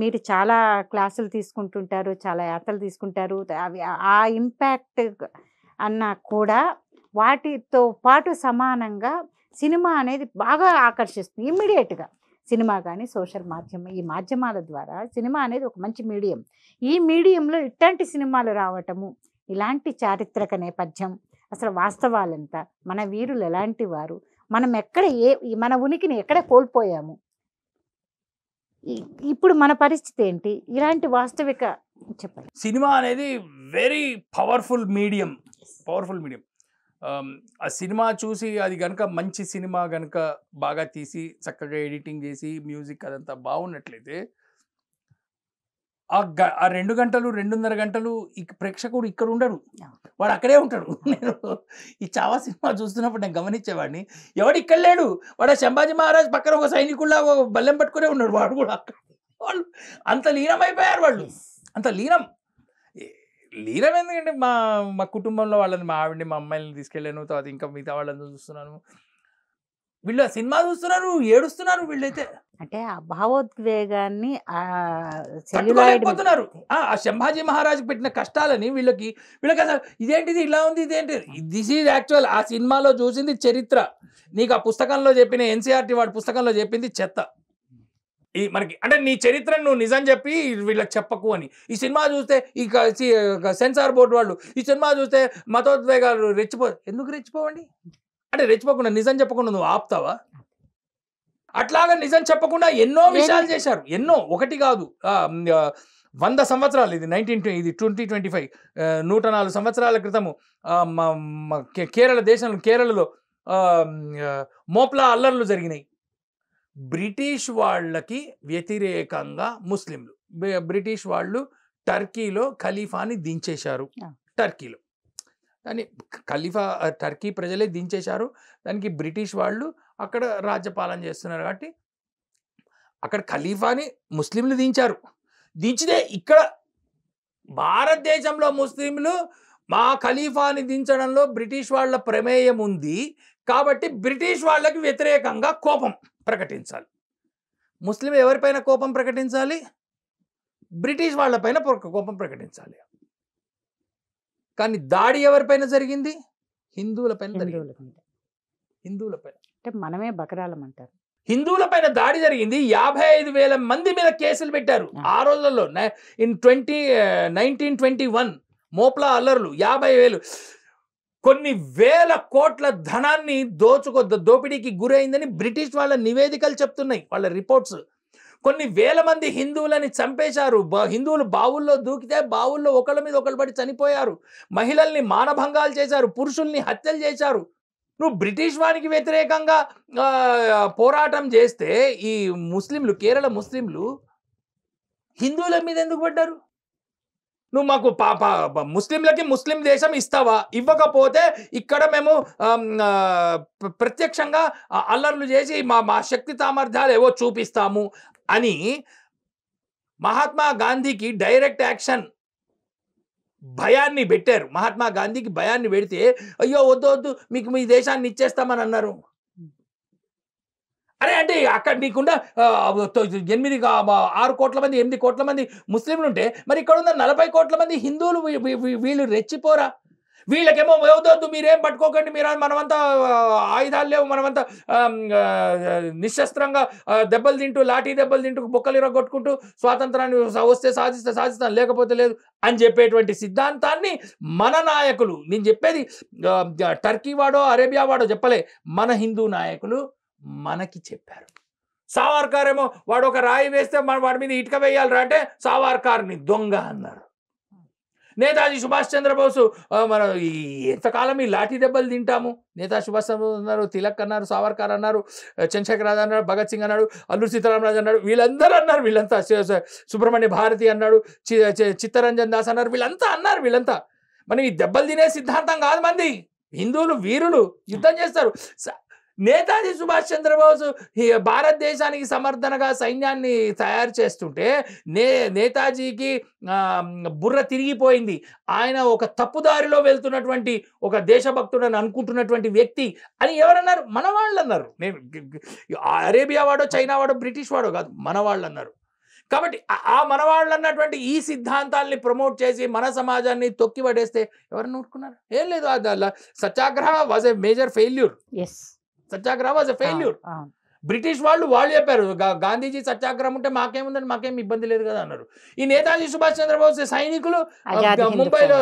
మీరు చాలా క్లాసులు తీసుకుంటుంటారు, చాలా యాత్రలు తీసుకుంటారు. అవి ఆ ఇంపాక్ట్ అన్నా కూడా వాటితో పాటు సమానంగా సినిమా అనేది బాగా ఆకర్షిస్తుంది ఇమ్మీడియేట్‌గా. సినిమా గాని, సోషల్ మాధ్యమం ఈ మాధ్యమాల ద్వారా సినిమా అనేది ఒక మంచి మీడియం. ఈ మీడియంలో ఇట్లాంటి సినిమాలు రావటము, ఇలాంటి చారిత్రక నేపథ్యం, అసలు వాస్తవాలెంత, మన వీరులు ఎలాంటి వారు, మనం ఎక్కడ మన ఉనికిని ఎక్కడ కోల్పోయాము, ఇ ఇప్పుడు మన పరిస్థితి ఏంటి? ఇలాంటి వాస్తవిక చెప్పండి. సినిమా అనేది very powerful medium. Powerful medium. ఆ సినిమా చూసి అది గనుక మంచి సినిమా గనుక బాగా తీసి చక్కగా ఎడిటింగ్ చేసి మ్యూజిక్ అదంతా బాగున్నట్లయితే ఆ 2 గంటలు 2.5 గంటలు ప్రేక్షకుడు ఇక్కడ ఉండడు, వాడు అక్కడే ఉంటాడు. నేను ఈ చావా సినిమా చూస్తున్నప్పుడు నేను గమనించేవాడిని, ఎవడు ఇక్కడ లేడు, వాడు శంభాజీ మహారాజ్ పక్కన ఒక సైనికుల్లా బల్లెం పట్టుకునే ఉన్నాడు, వాడు కూడా. వాళ్ళు అంత లీనమైపోయారు, వాళ్ళు అంత లీనం ఎందుకంటే మా కుటుంబంలో వాళ్ళని, మా ఆవిడని, మా అమ్మాయిని తీసుకెళ్ళాను, తర్వాత ఇంకా మిగతా వాళ్ళని చూస్తున్నాను. వీళ్ళు ఆ సినిమా చూస్తున్నారు, ఏడుస్తున్నారు వీళ్ళైతే. అంటే ఆ భావోద్వేగాన్ని తట్టుకోలేకపోతున్నారు. ఆ శంభాజీ మహారాజ్ పెట్టిన కష్టాలని వీళ్ళకి అసలు ఇదేంటిది ఇలా ఉంది, ఇదేంటి, దిస్ ఈజ్ యాక్చువల్. ఆ సినిమాలో చూసింది చరిత్ర, నీకు ఆ పుస్తకంలో చెప్పిన ఎన్సీఆర్టీ వాడి పుస్తకంలో చెప్పింది చెత్త. ఈ మనకి అంటే నీ చరిత్రను నువ్వు నిజం చెప్పి వీళ్ళకి చెప్పకు అని. ఈ సినిమా చూస్తే ఈ సెన్సార్ బోర్డు వాళ్ళు ఈ సినిమా చూస్తే మతోద్వేగాలు ఎందుకు రెచ్చిపోవండి? అంటే రెచ్చిపోకుండా నిజం చెప్పకుండా నువ్వు ఆపుతావా? అట్లాగా నిజం చెప్పకుండా ఎన్నో విషయాలు చేశారు, ఎన్నో, ఒకటి కాదు, 100 సంవత్సరాలు, ఇది 2025 104 సంవత్సరాల క్రితము కేరళలో మోప్లా అల్లర్లు జరిగినాయి. బ్రిటిష్ వాళ్ళకి వ్యతిరేకంగా ముస్లింలు, బ్రిటిష్ వాళ్ళు టర్కీలో ఖలీఫాని దించేశారు. టర్కీలో దాన్ని టర్కీ ప్రజలే దించేశారు. దానికి బ్రిటిష్ వాళ్ళు అక్కడ రాజ్యపాలన చేస్తున్నారు కాబట్టి అక్కడ ఖలీఫాని ముస్లింలు దించారు. దించితే ఇక్కడ భారతదేశంలో ముస్లింలు మా ఖలీఫాని దించడంలో బ్రిటిష్ వాళ్ళ ప్రమేయం ఉంది కాబట్టి బ్రిటిష్ వాళ్ళకి వ్యతిరేకంగా కోపం ప్రకటించాలి. ముస్లిం ఎవరిపైన కోపం ప్రకటించాలి? బ్రిటిష్ వాళ్ళపైన కోపం ప్రకటించాలి. కానీ దాడి ఎవరిపైన జరిగింది? హిందువులపైన. హిందువులపైన అంటే మనమే బకరాలమంటారు. హిందువులపైన దాడి జరిగింది. 55,000 మంది మీద కేసులు పెట్టారు ఆ రోజుల్లో. ఇన్ 1921 మోప్లా అల్లర్లు 50,000, కొన్ని వేల కోట్ల ధనాన్ని దోపిడీకి గురైందని బ్రిటిష్ వాళ్ళ నివేదికలు చెప్తున్నాయి, వాళ్ళ రిపోర్ట్స్. కొన్ని వేల మంది హిందువులని చంపేశారు. హిందువులు బావుల్లో దూకితే బావుల్లో ఒకళ్ళ మీద ఒకళ్ళు పడి చనిపోయారు. మహిళల్ని మానభంగాలు చేశారు, పురుషుల్ని హత్యలు చేశారు. నువ్వు బ్రిటిష్ వానికి వ్యతిరేకంగా పోరాటం చేస్తే ఈ ముస్లింలు, కేరళ ముస్లింలు హిందువుల మీద ఎందుకు పడ్డారు? నువ్వు మాకు ముస్లింలకి ముస్లిం దేశం ఇస్తావా? ఇవ్వకపోతే ఇక్కడ మేము ప్రత్యక్షంగా అల్లర్లు చేసి మా శక్తి సామర్థ్యాలు ఏవో చూపిస్తాము అని మహాత్మా గాంధీకి డైరెక్ట్ యాక్షన్ భయాన్ని పెట్టారు. మహాత్మా గాంధీకి భయాన్ని పెడితే అయ్యో వద్దు మీకు మీ దేశాన్ని ఇచ్చేస్తామని అన్నారు. అరే అంటే అక్కడ నీకుండా 6 కోట్ల మంది 8 కోట్ల మంది ముస్లింలు ఉంటే మరి ఇక్కడ ఉన్న 40 కోట్ల మంది హిందువులు వీళ్ళు రెచ్చిపోరా? వీళ్ళకేమో వద్దు మీరేం పట్టుకోకండి, మీరు మనమంతా ఆయుధాలు లేవు, మనమంతా నిశ్శస్త్రంగా దెబ్బలు తింటూ లాఠీ దెబ్బలు తింటూ బొక్కలు ఇరగొట్టుకుంటూ స్వాతంత్రాన్ని వస్తే సాధిస్తాను లేకపోతే లేదు అని చెప్పేటువంటి సిద్ధాంతాన్ని మన నాయకులు, నేను చెప్పేది టర్కీ వాడో అరేబియా వాడో చెప్పలే, మన హిందూ నాయకులు మనకి చెప్పారు. సావర్కర్ ఏమో వాడు ఒక రాయి వేస్తే వాడి మీద ఇటుక వేయాలరా అంటే సావర్కర్ని దొంగ అన్నారు. నేతాజీ సుభాష్ చంద్రబోసు మన ఎంతకాలం ఈ లాఠీ దెబ్బలు తింటాము? నేతాజీ సుభాష్ చంద్రబోస్ అన్నారు, తిలక్ అన్నారు, సావర్కర్ అన్నారు, చంద్రశేఖర్ ఆజాద్ అన్నాడు, భగత్ సింగ్ అన్నాడు, అల్లూరి సీతారామరాజు అన్నాడు, వీళ్ళందరూ అన్నారు. వీళ్ళంతా సుబ్రహ్మణ్య భారతి అన్నాడు, చిత్తరంజన్ దాస్ అన్నారు, వీళ్ళంతా అన్నారు. వీళ్ళంతా మనం ఈ దెబ్బలు తినే సిద్ధాంతం కాదు మంది. హిందువులు వీరులు యుద్ధం చేస్తారు. నేతాజీ సుభాష్ చంద్రబోస్ భారతదేశానికి సమర్థనగా సైన్యాన్ని తయారు చేస్తుంటే నేతాజీకి బుర్ర తిరిగిపోయింది. ఆయన ఒక తప్పుదారిలో వెళ్తున్నటువంటి ఒక దేశభక్తుడని అనుకుంటున్నటువంటి వ్యక్తి అని ఎవరన్నారు? మన వాళ్ళు అన్నారు. నేను అరేబియా వాడో చైనా వాడో బ్రిటిష్ వాడో కాదు, మన వాళ్ళు అన్నారు. కాబట్టి ఆ మనవాళ్ళు అన్నటువంటి ఈ సిద్ధాంతాల్ని ప్రమోట్ చేసి మన సమాజాన్ని తొక్కి పడేస్తే ఎవరు ఊరుకున్నారు? ఏం లేదు. Satyagraha was a major failure. Yes. Satyagraha was a failure. British వాళ్ళు చెప్పారు గాంధీజీ సత్యాగ్రహం ఉంటే మాకేముందని, మాకేం ఇబ్బంది లేదు కదా అన్నారు. ఈ నేతాజీ సుభాష్ చంద్రబోస్ సైనికులు ముంబైలో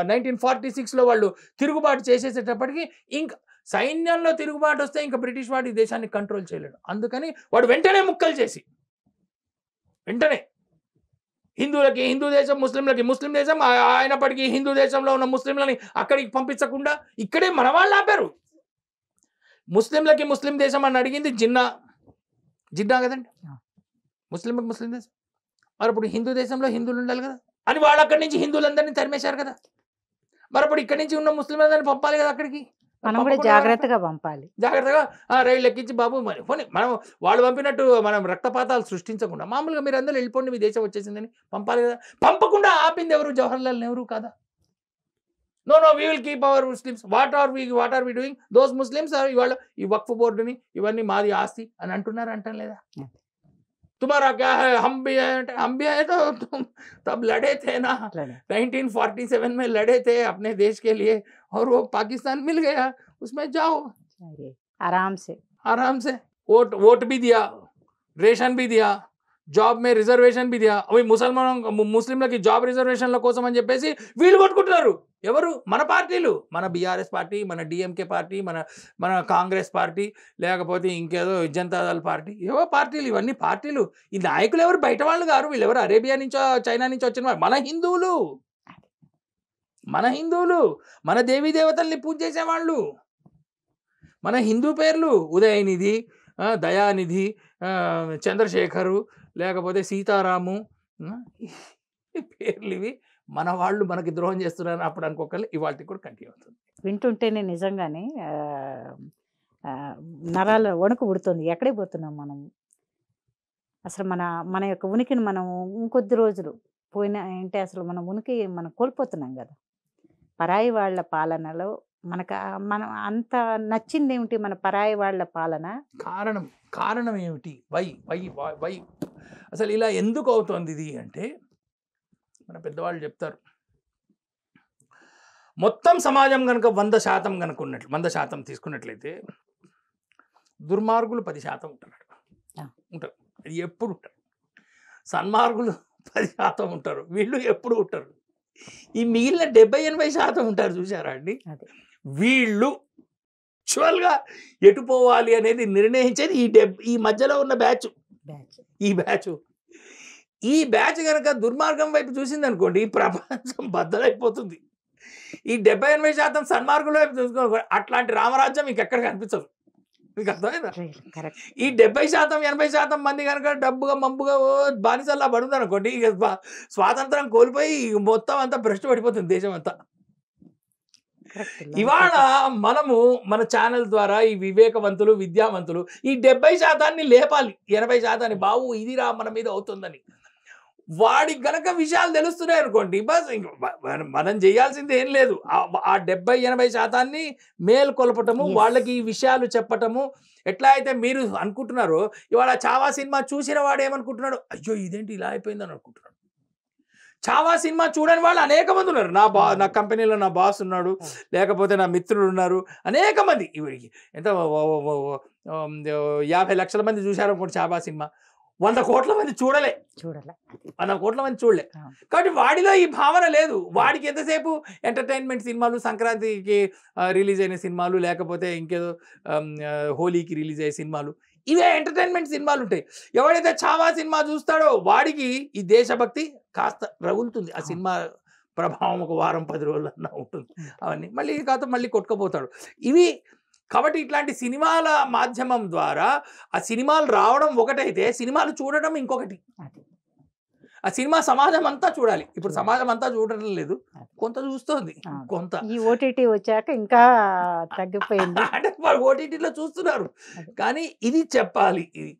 1946లో వాళ్ళు తిరుగుబాటు చేసేసేటప్పటికి ఇంకా సైన్యంలో తిరుగుబాటు వస్తే ఇంకా బ్రిటిష్ వాడు ఈ దేశాన్ని కంట్రోల్ చేయలేడు. అందుకని వాడు వెంటనే ముక్కలు చేసి వెంటనే హిందువులకి హిందూ దేశం, ముస్లింలకి ముస్లిం దేశం అయినప్పటికీ హిందూ దేశంలో ఉన్న ముస్లింలని అక్కడికి పంపించకుండా ఇక్కడే మన వాళ్ళు ఆపారు. ముస్లింలకి ముస్లిం దేశం అని అడిగింది జిన్నా కదండి, ముస్లింలకు ముస్లిం దేశం. మరి ఇప్పుడు హిందూ దేశంలో హిందువులు ఉండాలి కదా అని వాళ్ళు అక్కడి నుంచి హిందువులందరినీ తరిమేశారు కదా. మరి అప్పుడు ఇక్కడి నుంచి ఉన్న ముస్లింలందరినీ పంపాలి కదా అక్కడికి. మనం కూడా జాగ్రత్తగా పంపాలి, జాగ్రత్తగా రైళ్ళు ఎక్కించి బాబు మరి పోనీ మనం వాళ్ళు పంపినట్టు మనం రక్తపాతాలు సృష్టించకుండా మామూలుగా మీరు అందరూ వెళ్ళిపోండి మీ దేశం వచ్చేసిందని పంపాలి కదా. పంపకుండా ఆపింది ఎవరు? జవహర్లాల్ నెహ్రూ కాదా? No, we will keep our Muslims. What are we doing? Those Muslims are ఇవాళ ఈ వక్ఫ్ బోర్డుని ఇవన్నీ మాది ఆస్తి అని అంటున్నారు, అంటాం లేదా? तुम्हारा क्या है, हम भी है तो तुम तब लड़े थे ना, 1947 में लड़े थे अपने देश के लिए और वो पाकिस्तान मिल गया, उसमें जाओ आराम से वोट भी दिया, रेशन भी दिया, జాబ్ మే రిజర్వేషన్ బి దియా. అవి ముస్లింలకి జాబ్ రిజర్వేషన్ల కోసం అని చెప్పేసి వీళ్ళు కొట్టుకుంటున్నారు. ఎవరు? మన పార్టీలు, మన బీఆర్ఎస్ పార్టీ, మన డిఎంకే పార్టీ, మన కాంగ్రెస్ పార్టీ, లేకపోతే ఇంకేదో జనతాదళ్ పార్టీ, ఏవో పార్టీలు. ఇవన్నీ పార్టీలు. ఈ నాయకులు ఎవరు? బయట వాళ్ళు గారు. వీళ్ళు ఎవరు? అరేబియా నుంచో చైనా నుంచో వచ్చిన వాళ్ళు. మన హిందువులు మన దేవీ దేవతల్ని పూజ చేసేవాళ్ళు. మన హిందూ పేర్లు ఉదయనిధి, దయానిధి, చంద్రశేఖరు, లేకపోతే సీతారాము, పేర్లు ఇవి. మన వాళ్ళు మనకి ద్రోహం చేస్తున్నారు అప్పుడు అనుకోకల్ని ఇవాళకి కూడా కంటిన్యూ అవుతుంది. వింటుంటేనే నిజంగానే నరాల వణుకు పుడుతుంది. ఎక్కడే పోతున్నాం మనం అసలు? మన యొక్క ఉనికిని మనం ఇంకొద్ది రోజులు పోయినా అంటే అసలు మన ఉనికి మనం కోల్పోతున్నాం కదా. పరాయి వాళ్ళ పాలనలో మనం అంత నచ్చింది ఏమిటి? మన పరాయి వాళ్ళ పాలన కారణం ఏమిటి? వై అసలు ఇలా ఎందుకు అవుతుంది ఇది అంటే, మన పెద్దవాళ్ళు చెప్తారు, మొత్తం సమాజం కనుక 100% కనుక 100% తీసుకున్నట్లయితే దుర్మార్గులు 10% ఉంటారు. అది ఎప్పుడు ఉంటారు. సన్మార్గులు 10% ఉంటారు. వీళ్ళు ఎప్పుడు ఉంటారు. ఈ మిగిలిన 70-80% ఉంటారు. చూసారా అండి? వీళ్ళు యాక్చువల్గా ఎటు పోవాలి అనేది నిర్ణయించేది ఈ మధ్యలో ఉన్న బ్యాచ్. ఈ బ్యాచ్ కనుక దుర్మార్గం వైపు చూసింది అనుకోండి, ప్రపంచం బద్దలైపోతుంది. ఈ 70-80% సన్మార్గుల వైపు చూసుకో, అట్లాంటి రామరాజ్యం ఇంకెక్కడ కనిపించదు. మీకు అర్థమైందా? ఈ 70-80% మంది కనుక డబ్బుగా మంపుగా బానిసల్లా పడుతుంది అనుకోండి, ఇక స్వాతంత్రం కోల్పోయి మొత్తం అంతా భ్రష్టు పడిపోతుంది దేశం అంతా. ఇవాళ మనము మన ఛానల్ ద్వారా ఈ వివేకవంతులు, విద్యావంతులు ఈ 70% లేపాలి. 80% బావు ఇదిరా మన మీద అవుతుందని వాడికి గనక విషయాలు తెలుస్తున్నాయి అనుకోండి, బస్ మనం చేయాల్సింది ఏం లేదు. ఆ 70-80% మేల్కొల్పటము, వాళ్ళకి ఈ విషయాలు చెప్పటము. ఎట్లా అయితే మీరు అనుకుంటున్నారో, ఇవాళ చావా సినిమా చూసిన వాడు ఏమనుకుంటున్నాడు? అయ్యో ఇదేంటి ఇలా అయిపోయిందని అనుకుంటున్నాడు. చావా సినిమా చూడని వాళ్ళు అనేక మంది ఉన్నారు. నా కంపెనీలో నా బాస్ ఉన్నాడు, లేకపోతే నా మిత్రులు ఉన్నారు, అనేక మంది. ఎంత 50 లక్షల మంది చూశారు అనుకోండి చావా సినిమా. 100 కోట్ల మంది చూడలే. 100 కోట్ల మంది చూడలే. కాబట్టి వాడిలో ఈ భావన లేదు. వాడికి ఎంతసేపు ఎంటర్టైన్మెంట్ సినిమాలు, సంక్రాంతికి రిలీజ్ అయిన సినిమాలు, లేకపోతే ఇంకేదో హోలీకి రిలీజ్ అయ్యే సినిమాలు, ఇవే ఎంటర్టైన్మెంట్ సినిమాలు ఉంటాయి. ఎవడైతే చావా సినిమా చూస్తాడో వాడికి ఈ దేశభక్తి కాస్త రగులుతుంది. ఆ సినిమా ప్రభావం ఒక వారం 10 రోజులన్నా ఉంటుంది. అవన్నీ మళ్ళీ కొట్టుకుపోతాడు. ఇవి కాబట్టి ఇట్లాంటి సినిమాల మాధ్యమం ద్వారా ఆ సినిమాలు రావడం ఒకటైతే, సినిమాలు చూడడం ఇంకొకటి. ఆ సినిమా సమాజం అంతా చూడాలి. ఇప్పుడు సమాజం అంతా చూడటం లేదు, కొంత చూస్తుంది. కొంత ఈ ఓటీటీ వచ్చాక ఇంకా తగ్గిపోయింది. అంటే ఓటీటీలో చూస్తున్నారు. కానీ ఇది చెప్పాలి. ఇది